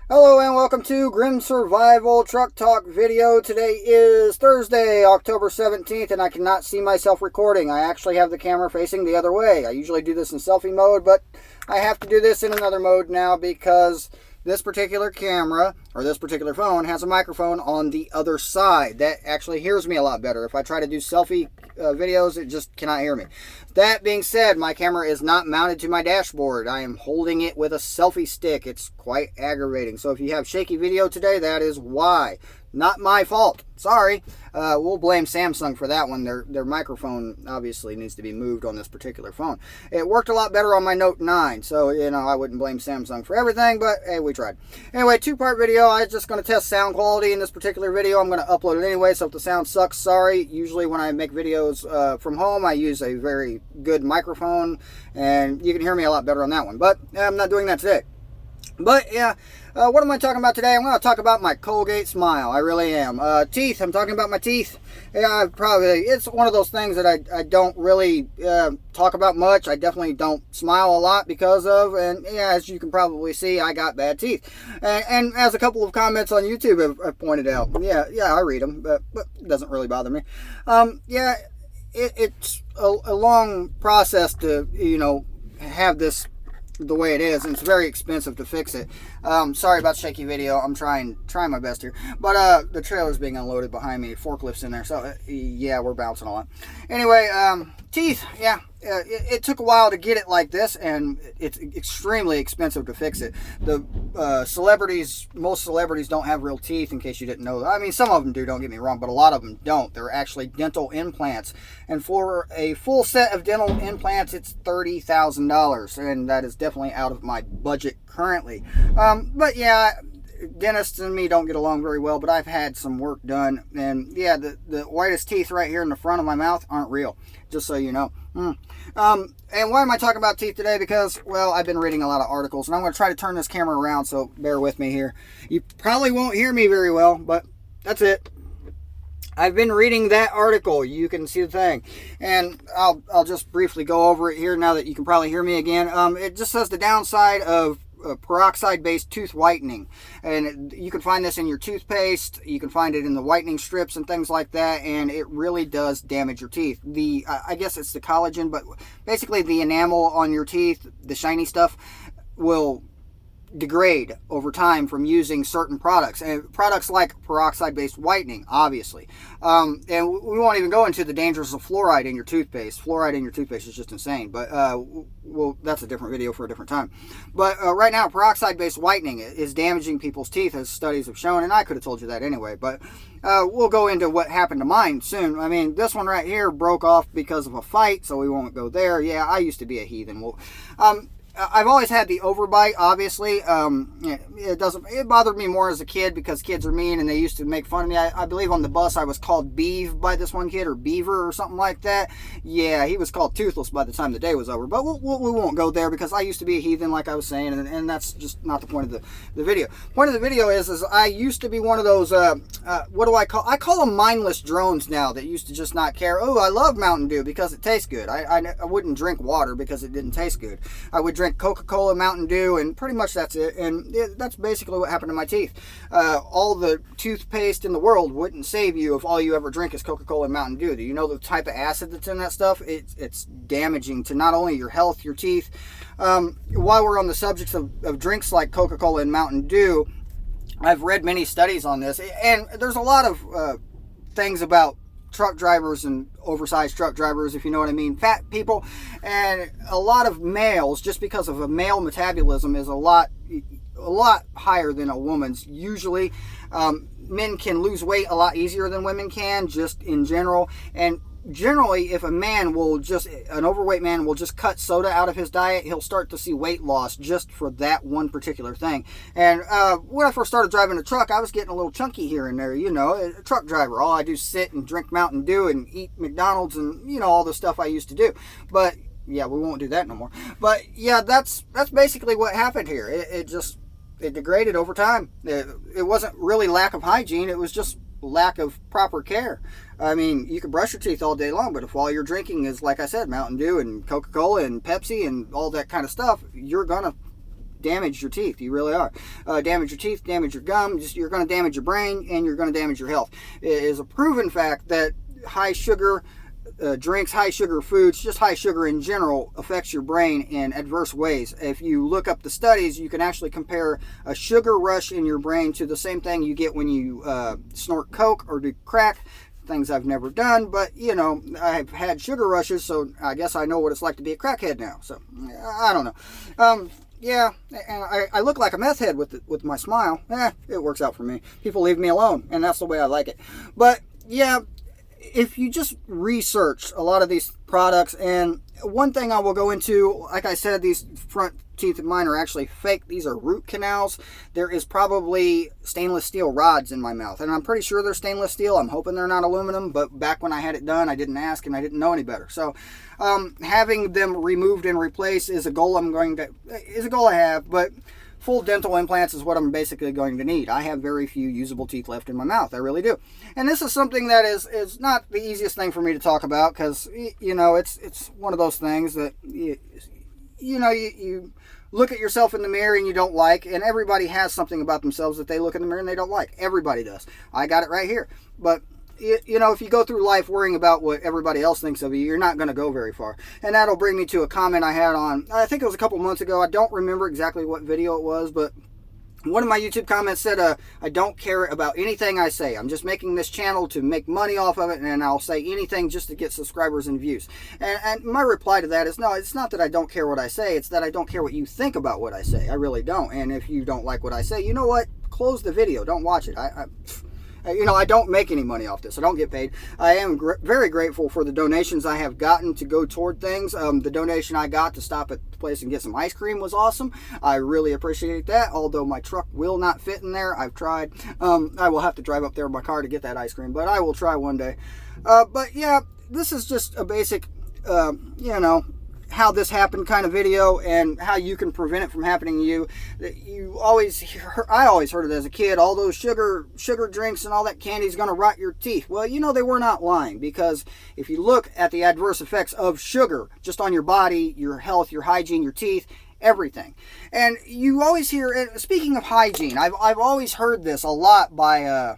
Hello and welcome to Grim Survival Truck Talk video. Today is Thursday, October 17th, and I cannot see myself recording. I actually have the camera facing the other way. I usually do this in selfie mode, but I have to do this in another mode now because this particular camera, or this particular phone, has a microphone on the other side. That actually hears me a lot better. If I try to do selfie videos, it just cannot hear me. That being said, my camera is not mounted to my dashboard. I am holding it with a selfie stick. It's quite aggravating. So if you have shaky video today, that is why. Not my fault. Sorry. We'll blame Samsung for that one. Their microphone obviously needs to be moved on this particular phone. It worked a lot better on my Note 9, so, I wouldn't blame Samsung for everything, but hey, we tried. Anyway, two-part video. I'm just going to test sound quality in this particular video. I'm going to upload it anyway, so if the sound sucks, sorry. Usually when I make videos from home, I use a very good microphone, and you can hear me a lot better on that one, but I'm not doing that today. But yeah, what am I talking about today? I'm going to talk about my Colgate Smile. I really am. Teeth. I'm talking about my teeth. Yeah, it's one of those things that I don't really talk about much. I definitely don't smile a lot because of, and yeah, as you can probably see, I got bad teeth. And as a couple of comments on YouTube have pointed out, yeah, I read them, but it doesn't really bother me. Yeah, it's a long process to, have this the way it is, and it's very expensive to fix it. Sorry about shaky video. I'm trying my best here, but the trailer's being unloaded behind me, forklifts in there, so yeah, we're bouncing a lot. Anyway, teeth. Yeah, it took a while to get it like this, and it's extremely expensive to fix it. The most celebrities don't have real teeth, in case you didn't know. I mean, some of them do, don't get me wrong, but a lot of them don't. They're actually dental implants, and for a full set of dental implants, it's $30,000, and that is definitely out of my budget currently. But yeah, dentists and me don't get along very well, but I've had some work done, and yeah, the whitest teeth right here in the front of my mouth aren't real, just so you know. And why am I talking about teeth today? Because, well, I've been reading a lot of articles, and I'm going to try to turn this camera around, so bear with me here. You probably won't hear me very well, but that's it. I've been reading that article. You can see the thing, and I'll just briefly go over it here now that you can probably hear me again. It just says the downside of peroxide-based tooth whitening, and you can find this in your toothpaste. You can find it in the whitening strips and things like that, and it really does damage your teeth. I guess it's the collagen, but basically the enamel on your teeth, the shiny stuff, will degrade over time from using certain products, and products like peroxide-based whitening, obviously. And we won't even go into the dangers of fluoride in your toothpaste. Fluoride in your toothpaste is just insane, but well, that's a different video for a different time. But right now, peroxide-based whitening is damaging people's teeth, as studies have shown, and I could have told you that anyway, but we'll go into what happened to mine soon. I mean, this one right here broke off because of a fight, so we won't go there. Yeah, I used to be a heathen. Well, I've always had the Overbite, obviously. It bothered me more as a kid because kids are mean and they used to make fun of me. I believe on the bus I was called Beeve by this one kid, or Beaver or something like that. Yeah, he was called Toothless by the time the day was over. But we won't go there because I used to be a heathen, like I was saying, and that's just not the point of the video. Point of the video is I used to be one of those, what do I call? I call them mindless drones now that used to just not care. Oh, I love Mountain Dew because it tastes good. I wouldn't drink water because it didn't taste good. I would drink Coca-Cola, Mountain Dew, and pretty much that's it. And that's basically what happened to my teeth. All the toothpaste in the world wouldn't save you if all you ever drink is Coca-Cola and Mountain Dew. Do you know the type of acid that's in that stuff? It's damaging to not only your health, your teeth. While we're on the subject of drinks like Coca-Cola and Mountain Dew, I've read many studies on this, and there's a lot of things about truck drivers and oversized truck drivers, if you know what I mean, fat people, and a lot of males, just because of a male metabolism is a lot higher than a woman's usually. Men can lose weight a lot easier than women can, just in general, and generally, if an overweight man will just cut soda out of his diet, he'll start to see weight loss just for that one particular thing. And when I first started driving a truck, I was getting a little chunky here and there, a truck driver. All I do is sit and drink Mountain Dew and eat McDonald's and, all the stuff I used to do. But, yeah, we won't do that no more. But, yeah, that's basically what happened here. It degraded over time. It wasn't really lack of hygiene. It was just lack of proper care. I mean, you can brush your teeth all day long, but if all you're drinking is, like I said, Mountain Dew and Coca-Cola and Pepsi and all that kind of stuff, you're gonna damage your teeth. You really are. Damage your teeth, damage your gum. You're going to damage your brain, and you're going to damage your health. It is a proven fact that high sugar drinks, high sugar foods, just high sugar in general affects your brain in adverse ways. If you look up the studies, you can actually compare a sugar rush in your brain to the same thing you get when you snort coke or do crack. Things I've never done, but you know, I've had sugar rushes, so I guess I know what it's like to be a crackhead now. So I don't know. Yeah, and I look like a meth head with my smile. It works out for me. People leave me alone, and that's the way I like it. But yeah, if you just research a lot of these products, and one thing I will go into, like I said, these front teeth of mine are actually fake. These are root canals. There is probably stainless steel rods in my mouth, and I'm pretty sure they're stainless steel. I'm hoping they're not aluminum, but back when I had it done, I didn't ask and I didn't know any better. So having them removed and replaced is a goal I have, but full dental implants is what I'm basically going to need. I have very few usable teeth left in my mouth. I really do. And this is something that is not the easiest thing for me to talk about, because, you know, it's one of those things that, you look at yourself in the mirror and you don't like, and everybody has something about themselves that they look in the mirror and they don't like. Everybody does. I got it right here. But you know, if you go through life worrying about what everybody else thinks of you, you're not going to go very far. And that'll bring me to a comment I had on, I think it was a couple months ago. I don't remember exactly what video it was, but one of my YouTube comments said, I don't care about anything I say. I'm just making this channel to make money off of it, and I'll say anything just to get subscribers and views. And my reply to that is, no, it's not that I don't care what I say. It's that I don't care what you think about what I say. I really don't. And if you don't like what I say, you know what? Close the video. Don't watch it. I don't make any money off this. I don't get paid. I am very grateful for the donations I have gotten to go toward things. The donation I got to stop at the place and get some ice cream was awesome. I really appreciate that, although my truck will not fit in there. I've tried. I will have to drive up there in my car to get that ice cream, but I will try one day. But yeah, this is just a basic, how this happened kind of video, and how you can prevent it from happening to you. I always heard it as a kid, all those sugar drinks and all that candy is going to rot your teeth. Well, you know, they were not lying, because if you look at the adverse effects of sugar just on your body, your health, your hygiene, your teeth, everything. And you always hear, speaking of hygiene, I've always heard this a lot by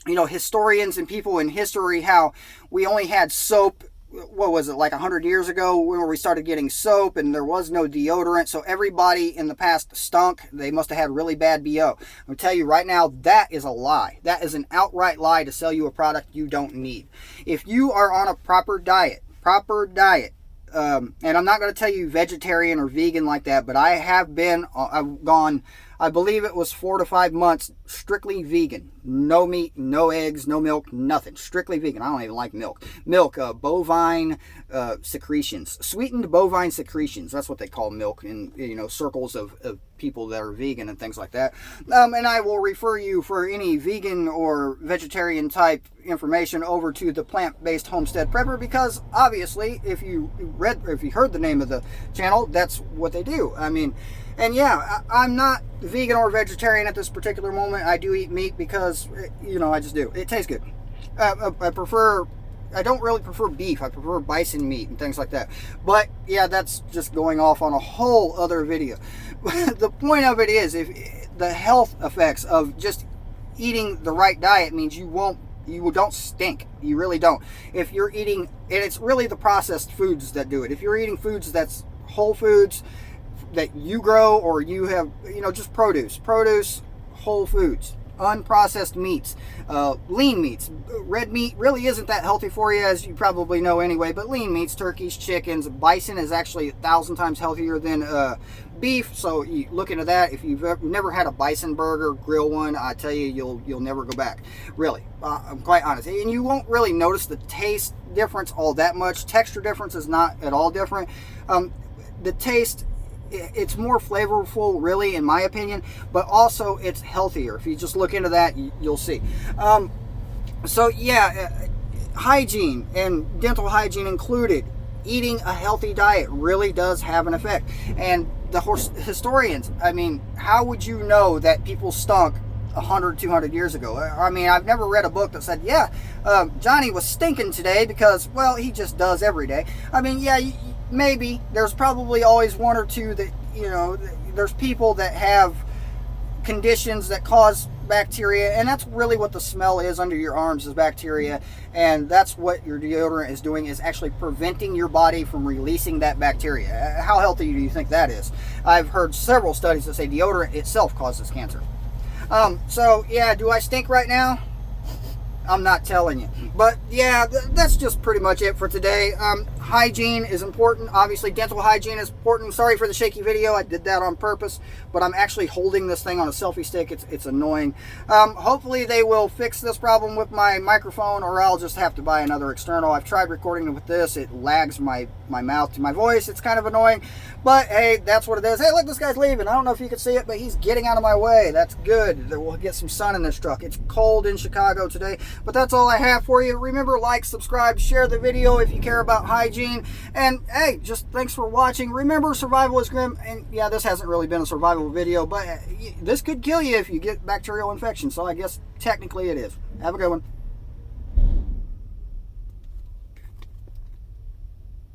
historians and people in history, how we only had soap, what was it, like 100 years ago, where we started getting soap and there was no deodorant, so everybody in the past stunk. They must have had really bad BO. I'm going to tell you right now, that is a lie. That is an outright lie to sell you a product you don't need. If you are on a proper diet, and I'm not going to tell you vegetarian or vegan like that, but I've gone, I believe it was 4 to 5 months, strictly vegan. No meat, no eggs, no milk, nothing. Strictly vegan. I don't even like milk. Bovine secretions. Sweetened bovine secretions. That's what they call milk in, circles of people that are vegan and things like that. And I will refer you for any vegan or vegetarian type information over to the Plant-Based Homestead Prepper, because obviously, if you heard the name of the channel, that's what they do. I mean, and yeah, I'm not vegan or vegetarian at this particular moment. I do eat meat because, I just do. It tastes good. I don't really prefer beef. I prefer bison meat and things like that. But yeah, that's just going off on a whole other video. The point of it is, if the health effects of just eating the right diet means you don't stink. You really don't. If you're eating, and it's really the processed foods that do it. If you're eating foods that's whole foods, that you grow, or you have, just produce, whole foods, unprocessed meats, lean meats. Red meat really isn't that healthy for you, as you probably know anyway, but lean meats, turkeys, chickens, bison is actually 1,000 times healthier than beef, so you look into that. If you've never had a bison burger, grill one, I tell you, you'll never go back, really. I'm quite honest, and you won't really notice the taste difference all that much. Texture difference is not at all different. The taste, it's more flavorful, really, in my opinion, but also it's healthier. If you just look into that, you'll see. So yeah, hygiene, and dental hygiene included, eating a healthy diet really does have an effect. And the historians, I mean, how would you know that people stunk 100, 200 years ago? I mean, I've never read a book that said, yeah, Johnny was stinking today because, well, he just does every day. I mean, yeah, maybe there's probably always one or two that there's people that have conditions that cause bacteria, and that's really what the smell is under your arms, is bacteria. And that's what your deodorant is doing, is actually preventing your body from releasing that bacteria. How healthy do you think that is? I've heard several studies that say deodorant itself causes cancer. So yeah, do I stink right now? I'm not telling you. But yeah, that's just pretty much it for today. Hygiene is important. Obviously, dental hygiene is important. Sorry for the shaky video. I did that on purpose, but I'm actually holding this thing on a selfie stick. It's annoying. Hopefully they will fix this problem with my microphone, or I'll just have to buy another external. I've tried recording with this. It lags my mouth to my voice. It's kind of annoying, but hey, that's what it is. Hey, look, this guy's leaving. I don't know if you can see it, but he's getting out of my way. That's good. We'll get some sun in this truck. It's cold in Chicago today, but that's all I have for you. Remember, like, subscribe, share the video if you care about hygiene. And hey, just thanks for watching. Remember, survival is grim. And yeah, this hasn't really been a survival video, but this could kill you if you get bacterial infection. So I guess technically it is. Have a good one.